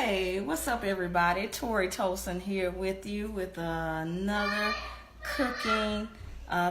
Hey, what's up, everybody? Tori Tolson here with you with another cooking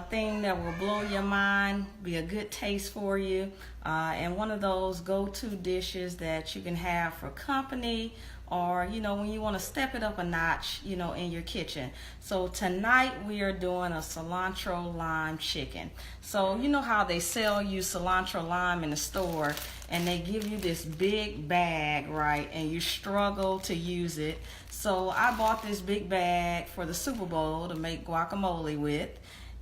thing that will blow your mind, be a good taste for you, and one of those go-to dishes that you can have for company or when you want to step it up a notch in your kitchen. So tonight we are doing a cilantro lime chicken. So you know how they sell you cilantro lime in the store and they give you this big bag, right, and you struggle to use it. So I bought this big bag for the Super Bowl to make guacamole with,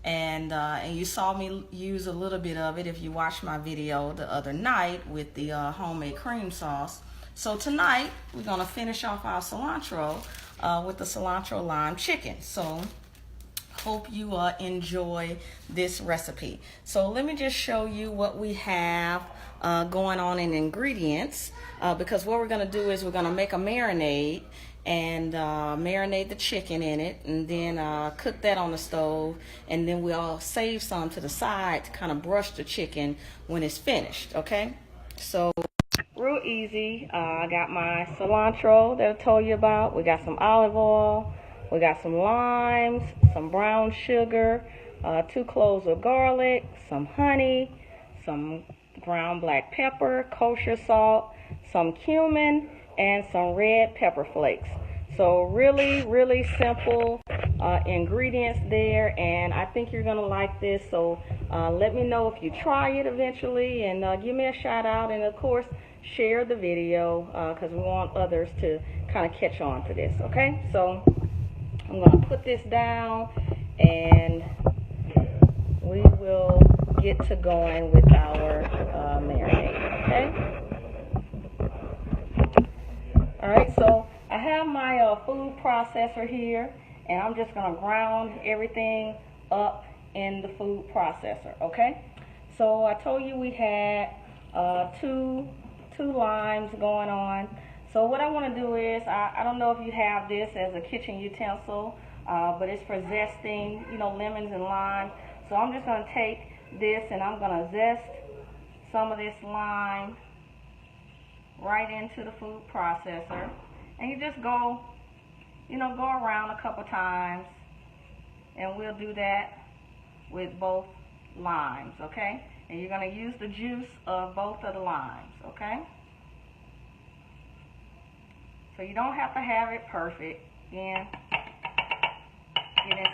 and you saw me use a little bit of it if you watched my video the other night with the homemade cream sauce. So tonight we're gonna finish off our cilantro with the cilantro lime chicken. So hope you enjoy this recipe. So let me just show you what we have going on in ingredients, because what we're gonna do is we're gonna make a marinade and marinate the chicken in it, and then cook that on the stove, and then we'll save some to the side to kind of brush the chicken when it's finished. Okay, so real easy. I got my cilantro that I told you about. We got some olive oil, we got some limes, some brown sugar, 2 cloves of garlic, some honey, some ground black pepper, kosher salt, some cumin, and some red pepper flakes. So really simple ingredients there, and I think you're gonna like this. So let me know if you try it eventually, and give me a shout out, and of course share the video because we want others to kind of catch on to this. Okay, so I'm gonna put this down and we will get to going with our marinade. Okay. All right, so I have my food processor here, and I'm just gonna ground everything up in the food processor. Okay, so I told you we had two limes going on. So what I want to do is, I don't know if you have this as a kitchen utensil, but it's for zesting, lemons and lime. So I'm just going to take this and I'm going to zest some of this lime right into the food processor. And you just go around a couple times, and we'll do that with both limes, okay? And you're going to use the juice of both of the limes, okay? So you don't have to have it perfect. Again, getting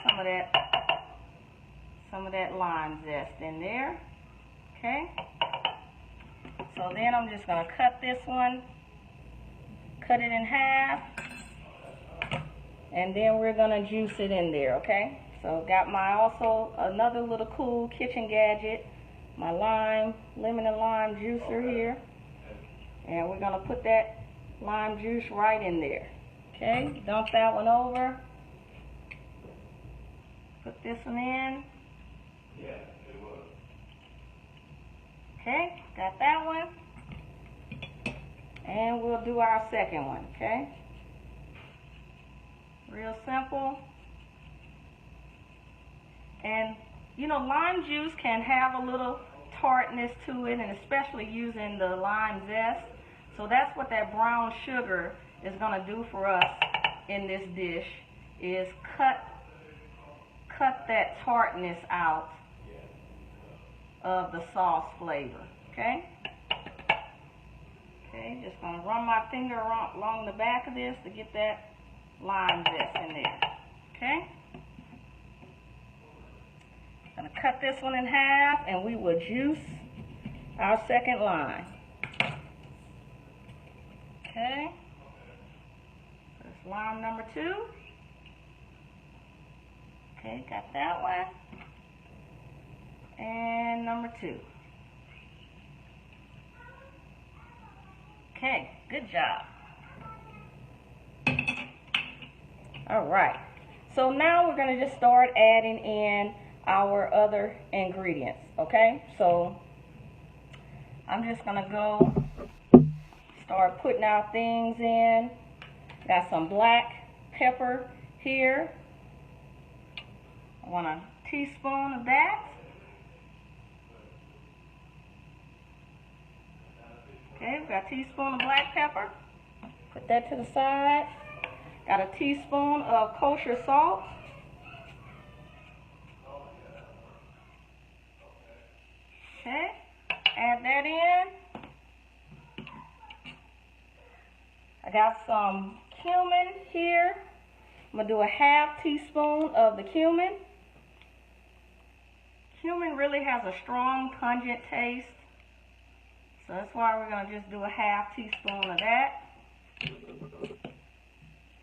some of that lime zest in there, okay? So then I'm just going to cut this one, cut it in half, and then we're going to juice it in there, okay? So got also another little cool kitchen gadget, my lemon and lime juicer here, and we're going to put that lime juice right in there. Okay, dump that one over, put this one in. Okay, got that one, and we'll do our second one. Okay, real simple. And lime juice can have a little tartness to it, and especially using the lime zest. So that's what that brown sugar is going to do for us in this dish, is cut that tartness out of the sauce flavor. Okay? Okay, just going to run my finger along the back of this to get that lime zest in there. Okay? Going to cut this one in half, and we will juice our second lime. Okay, that's lime number 2. Okay, got that one. And number 2. Okay, good job. All right, so now we're going to just start adding in our other ingredients. Okay, so I'm just going to go start putting our things in. Got some black pepper here. I want a teaspoon of that. Okay, we've got a teaspoon of black pepper. Put Put that to the side. Got a teaspoon of kosher salt. Okay, add that in. I got some cumin here. I'm gonna do a half teaspoon of the cumin. Cumin really has a strong, pungent taste. So that's why we're gonna just do a half teaspoon of that.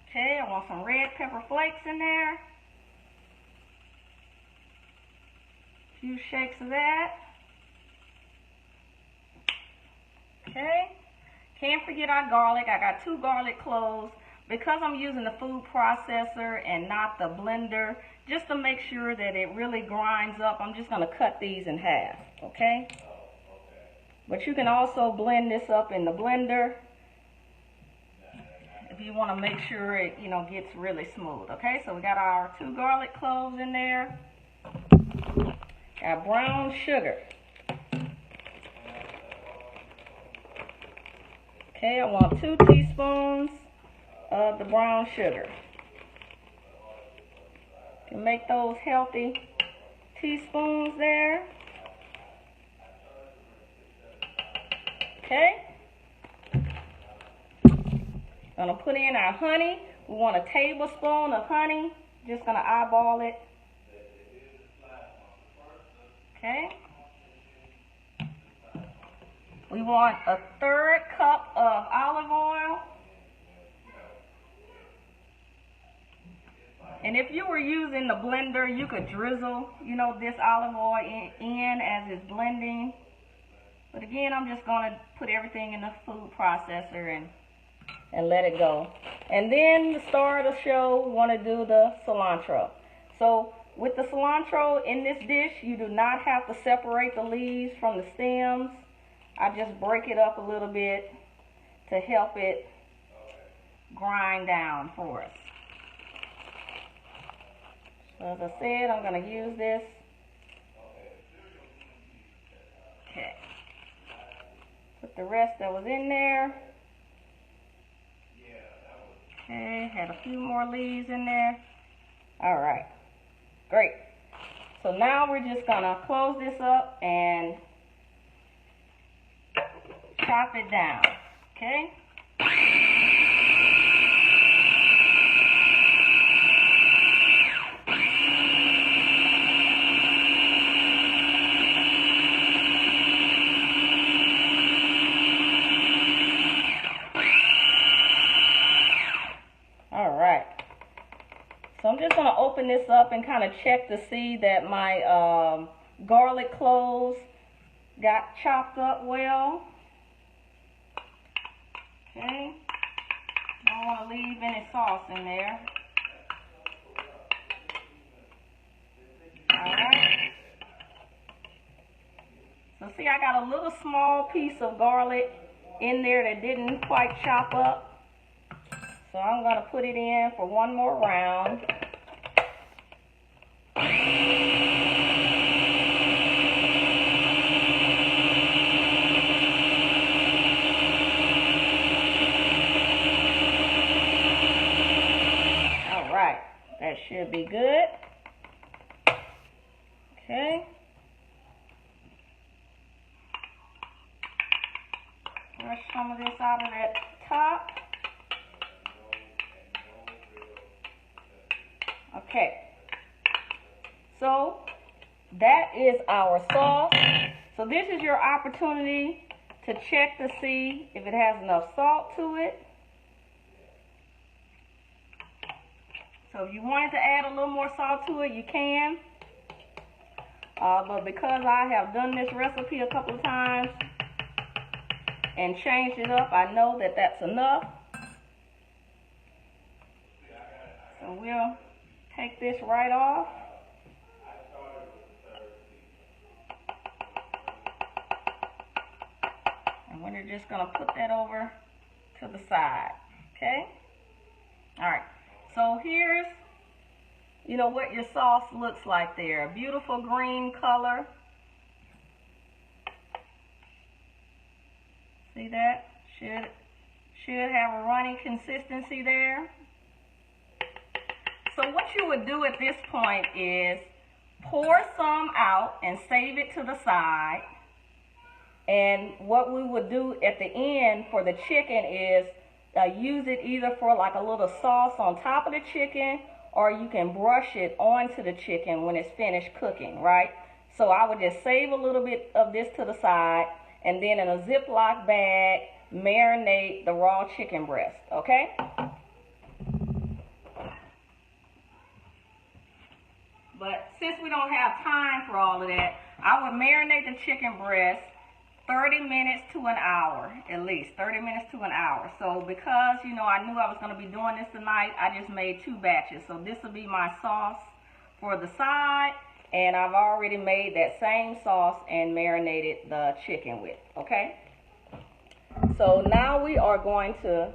Okay, I want some red pepper flakes in there. A few shakes of that. Okay, can't forget our garlic. I got 2 garlic cloves. Because I'm using the food processor and not the blender, just to make sure that it really grinds up, I'm just gonna cut these in half, okay? But you can also blend this up in the blender if you wanna make sure it, gets really smooth, okay? So we got our 2 garlic cloves in there. Got brown sugar. Okay, I want 2 teaspoons of the brown sugar. You can make those healthy teaspoons there. Okay. Gonna put in our honey. We want a tablespoon of honey. Just gonna eyeball it. Okay. We want a 1/3 cup of olive oil. And if you were using the blender, you could drizzle, this olive oil in as it's blending. But again, I'm just going to put everything in the food processor and let it go. And then the star of the show, we want to do the cilantro. So with the cilantro in this dish, you do not have to separate the leaves from the stems. I just break it up a little bit to help it grind down for us. So as I said, I'm going to use this. Okay. Put the rest that was in there. Okay, had a few more leaves in there. All right, great. So now we're just going to close this up and chop it down, okay? So I'm just going to open this up and kind of check to see that my garlic cloves got chopped up well. Okay. Don't want to leave any sauce in there. Alright. So see, I got a little small piece of garlic in there that didn't quite chop up. So I'm going to put it in for one more round. All right, that should be good. Okay. Brush some of this out of that top. Okay, so that is our sauce. So this is your opportunity to check to see if it has enough salt to it. So if you wanted to add a little more salt to it, you can. But because I have done this recipe a couple of times and changed it up, I know that that's enough. So we'll take this right off. And we're just going to put that over to the side. Okay? Alright. So here's, what your sauce looks like there. A beautiful green color. See that? Should have a runny consistency there. So what you would do at this point is pour some out and save it to the side. And what we would do at the end for the chicken is use it either for like a little sauce on top of the chicken, or you can brush it onto the chicken when it's finished cooking, right? So I would just save a little bit of this to the side, and then in a Ziploc bag, marinate the raw chicken breast, okay? But since we don't have time for all of that, I would marinate the chicken breast 30 minutes to an hour, at least 30 minutes to an hour. So because, you know, I knew I was going to be doing this tonight, I just made 2 batches. So this will be my sauce for the side, and I've already made that same sauce and marinated the chicken with, okay? So now we are going to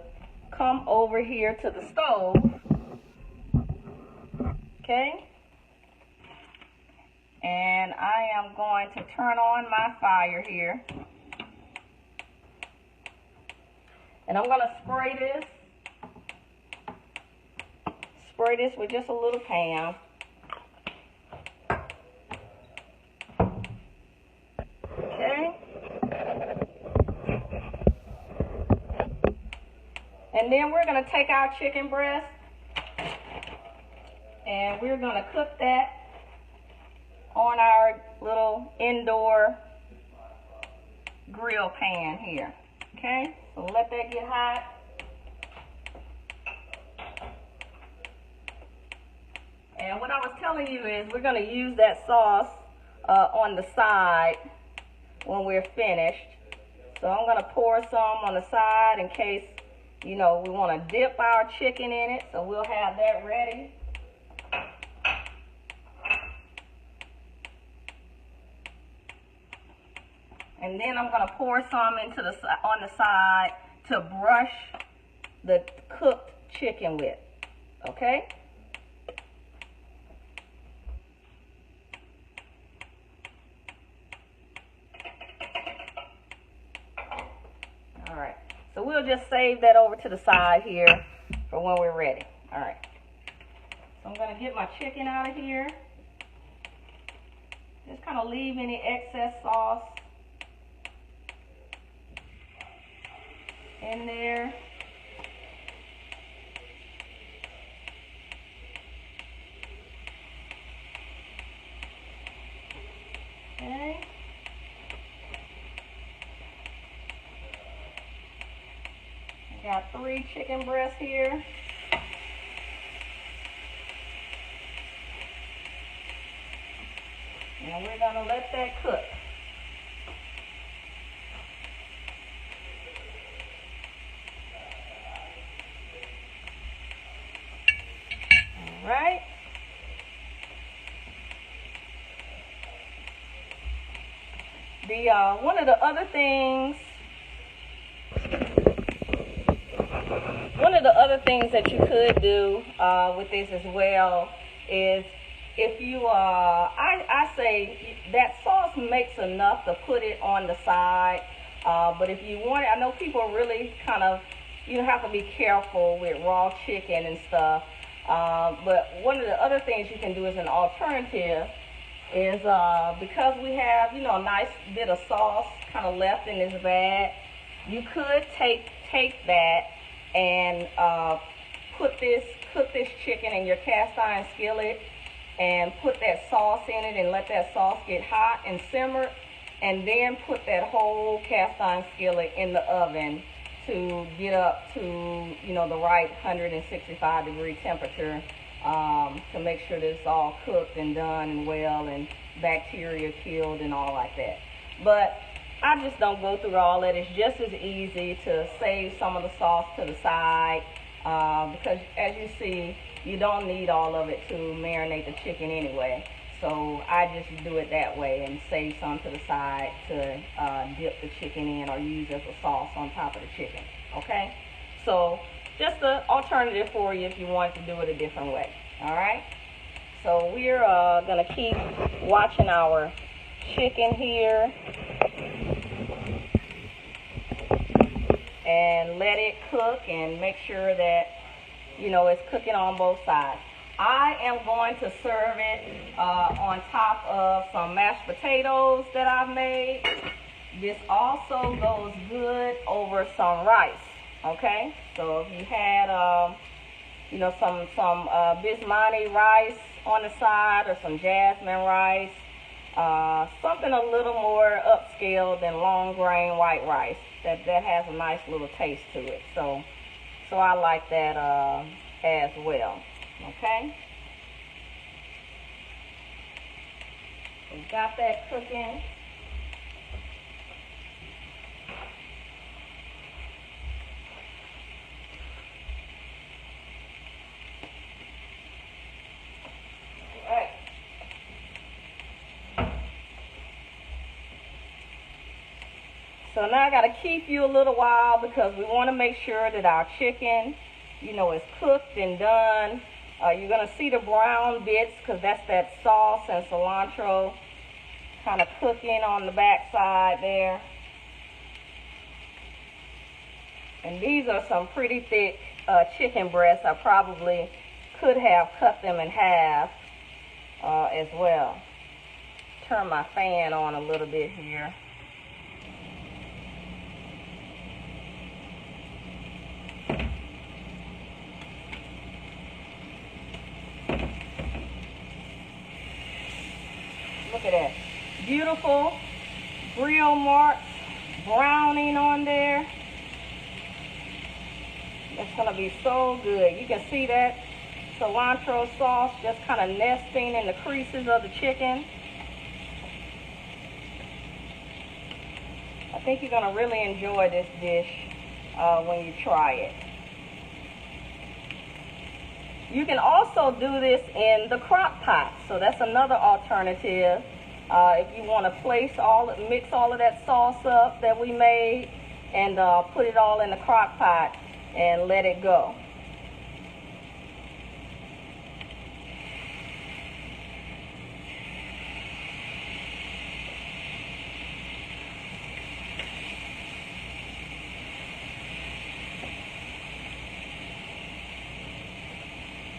come over here to the stove, okay? And I am going to turn on my fire here. And I'm going to spray this with just a little pan. Okay. And then we're going to take our chicken breast and we're going to cook that on our little indoor grill pan here. Okay, so let that get hot. And what I was telling you is we're going to use that sauce on the side when we're finished. So I'm going to pour some on the side in case, you know, we want to dip our chicken in it. So we'll have that ready. And then I'm going to pour some into on the side to brush the cooked chicken with, okay? All right, so we'll just save that over to the side here for when we're ready. All right, so I'm going to get my chicken out of here. Just kind of leave any excess sauce in there. Okay. I got 3 chicken breasts here. And we're gonna let that cook. Right? One of the other things that you could do with this as well is if you I say that sauce makes enough to put it on the side, but if you want it, I know people really kind of, you have to be careful with raw chicken and stuff. But one of the other things you can do as an alternative is because we have, you know, a nice bit of sauce kind of left in this bag, you could take that and cook this chicken in your cast iron skillet and put that sauce in it and let that sauce get hot and simmer, and then put that whole cast iron skillet in the oven to get up to, you know, the right 165 degree temperature to make sure that it's all cooked and done and well and bacteria killed and all like that. But I just don't go through all that. It's just as easy to save some of the sauce to the side because as you see, you don't need all of it to marinate the chicken anyway. So I just do it that way and save some to the side to dip the chicken in or use as a sauce on top of the chicken, okay? So just an alternative for you if you want to do it a different way, all right? So we're going to keep watching our chicken here. and let it cook and make sure that, you know, it's cooking on both sides. I am going to serve it on top of some mashed potatoes that I've made. This also goes good over some rice, okay? So if you had, you know, some basmati rice on the side or some jasmine rice, something a little more upscale than long grain white rice that has a nice little taste to it. So I like that as well. Okay. We got that cooking. So now I got to keep you a little while because we want to make sure that our chicken, you know, is cooked and done. You're going to see the brown bits because that's that sauce and cilantro kind of cooking on the back side there. And these are some pretty thick chicken breasts. I probably could have cut them in half as well. Turn my fan on a little bit here. Look at that. Beautiful grill marks, browning on there. That's going to be so good. You can see that cilantro sauce just kind of nesting in the creases of the chicken. I think you're going to really enjoy this dish when you try it. You can also do this in the crock pot. So that's another alternative. If you want to mix all of that sauce up that we made and put it all in the crock pot and let it go.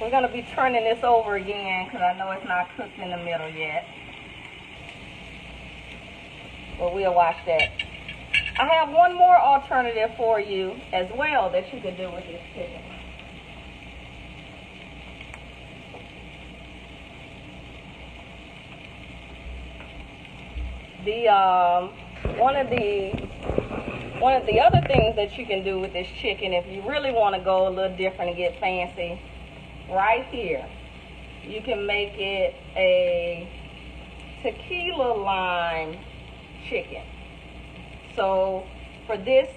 We're going to be turning this over again because I know it's not cooked in the middle yet. But we'll watch that. I have one more alternative for you as well that you can do with this chicken. One of the other things that you can do with this chicken, if you really want to go a little different and get fancy, right here, you can make it a tequila lime chicken. So for this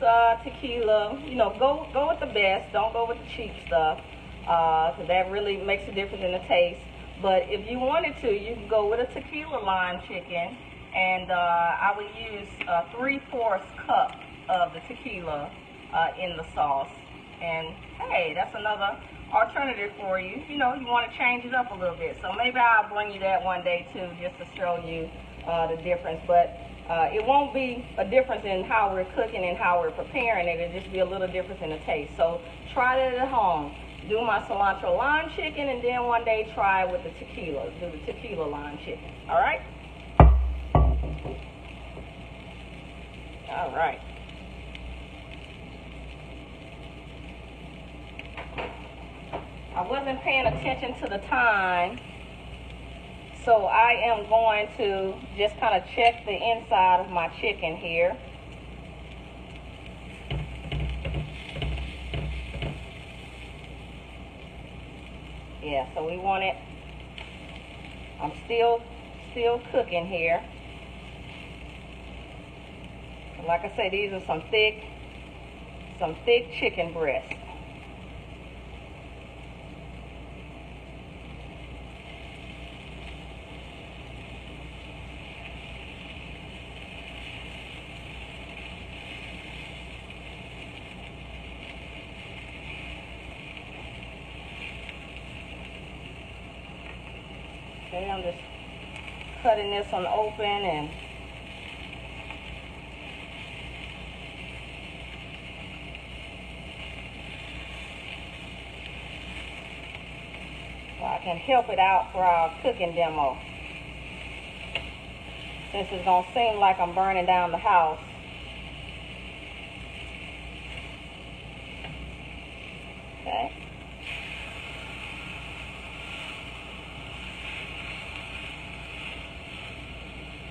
tequila, you know, go with the best. Don't go with the cheap stuff, because that really makes a difference in the taste. But if you wanted to, you can go with a tequila lime chicken, and I would use 3/4 cup of the tequila in the sauce. And hey, that's another alternative for you. You know, you want to change it up a little bit. So maybe I'll bring you that one day too, just to show you the difference. But it won't be a difference in how we're cooking and how we're preparing it. It'll just be a little difference in the taste. So try that at home. Do my cilantro lime chicken, and then one day try it with the tequila. Do the tequila lime chicken. All right? All right. I wasn't paying attention to the time, so I am going to just kind of check the inside of my chicken here. Yeah, so we want it, I'm still cooking here. Like I say, these are some thick chicken breasts. Okay, I'm just cutting this one open and can help it out for our cooking demo. Since it's gonna seem like I'm burning down the house. Okay.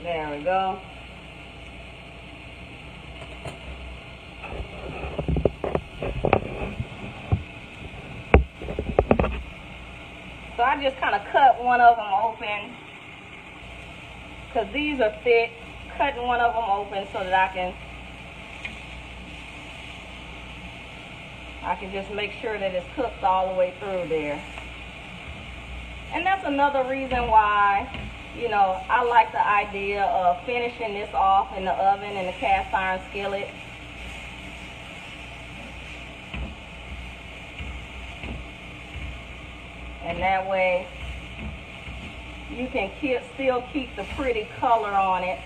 There we go. So I just kind of cut one of them open because these are thick. Cutting one of them open so that I can just make sure that it's cooked all the way through there. And that's another reason why, you know, I like the idea of finishing this off in the oven in the cast iron skillet. And that way you can still keep the pretty color on it.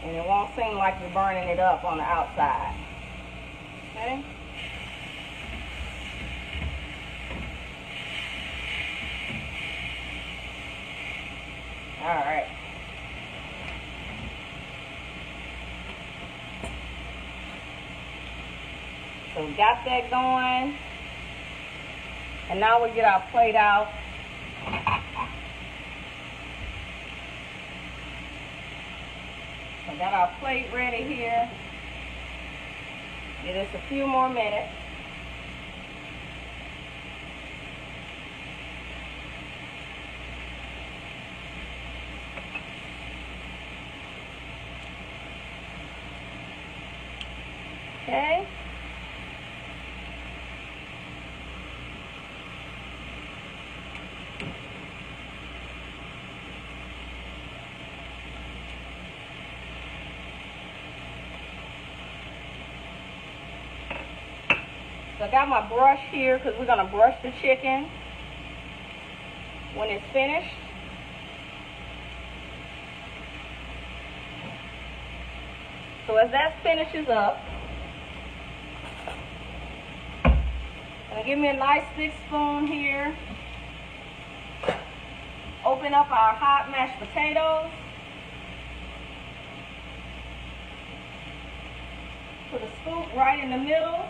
And it won't seem like you're burning it up on the outside. Okay? Alright. So we got that going. And now we get our plate out. So got our plate ready here. Give us a few more minutes. Okay. So I got my brush here because we're going to brush the chicken when it's finished. So as that finishes up, give me a nice thick spoon here. Open up our hot mashed potatoes. Put a scoop right in the middle.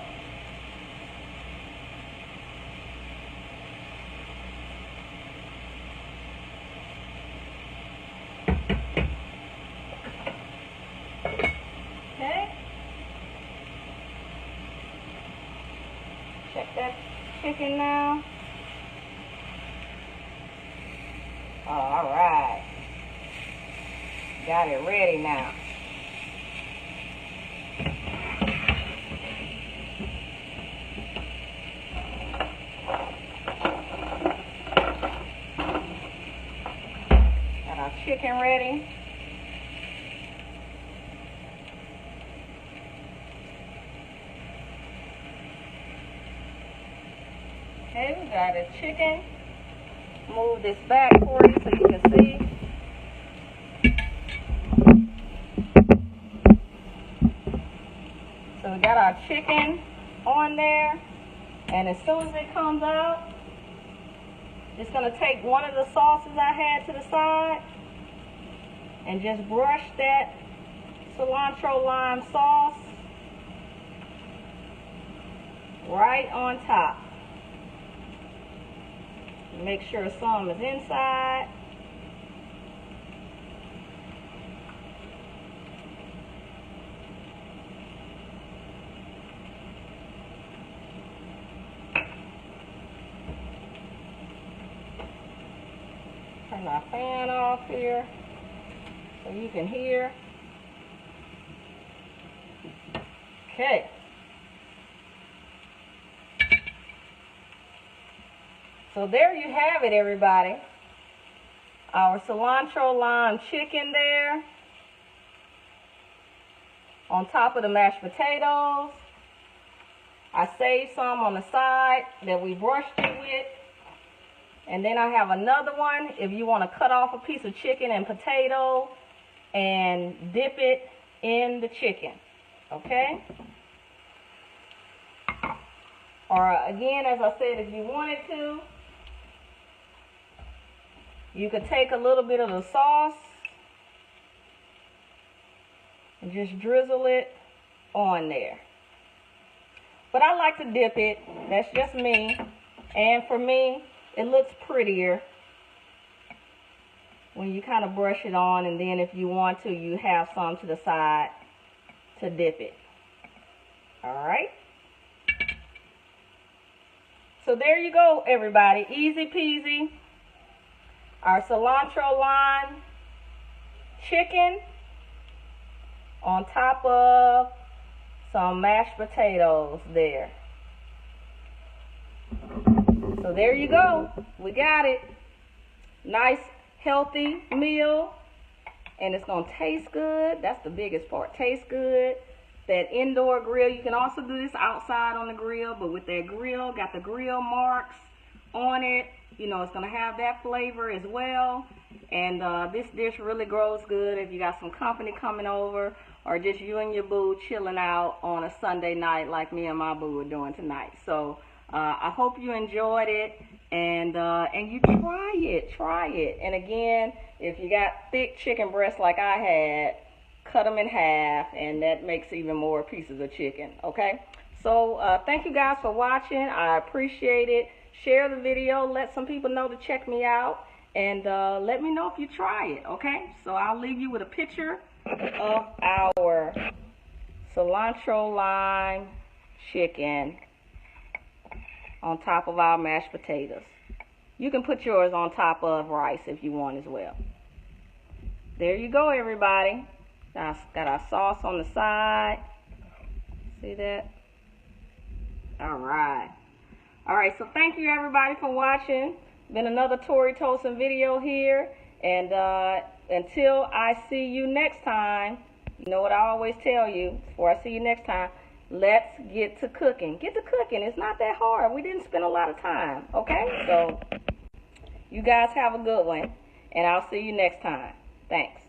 Okay. Check that chicken now. All right. Got it ready now. Got our chicken ready. Okay, we got a chicken. Move this back for you so you can see. So we got our chicken on there, and as soon as it comes out, just gonna take one of the sauces I had to the side and just brush that cilantro lime sauce right on top. Make sure some is inside. Turn our fan off here so you can hear. Okay. So there you have it, everybody. Our cilantro lime chicken there on top of the mashed potatoes. I saved some on the side that we brushed it with. And then I have another one if you want to cut off a piece of chicken and potato and dip it in the chicken. Okay? Or again, as I said, if you wanted to, you could take a little bit of the sauce and just drizzle it on there. But I like to dip it. That's just me. And for me, it looks prettier when you kind of brush it on, and then if you want to, you have some to the side to dip it. Alright? So there you go, everybody. Easy peasy. Our cilantro lime chicken on top of some mashed potatoes there. So there you go. We got it. Nice, healthy meal. And it's going to taste good. That's the biggest part. Taste good. That indoor grill. You can also do this outside on the grill. But with that grill, got the grill marks on it. You know, it's going to have that flavor as well. And this dish really grows good if you got some company coming over, or just you and your boo chilling out on a Sunday night like me and my boo are doing tonight. So I hope you enjoyed it, and you try it. And again, if you got thick chicken breasts like I had, cut them in half, and that makes even more pieces of chicken. Okay, so thank you guys for watching. I appreciate it. Share the video, let some people know to check me out, and let me know if you try it. Okay, so I'll leave you with a picture of our cilantro lime chicken on top of our mashed potatoes. You can put yours on top of rice if you want as well. There you go, everybody. Got our sauce on the side. See that? All right. All right, so thank you, everybody, for watching. Been another Tori Tolson video here. And until I see you next time, you know what I always tell you before I see you next time, let's get to cooking. Get to cooking. It's not that hard. We didn't spend a lot of time, okay? So you guys have a good one, and I'll see you next time. Thanks.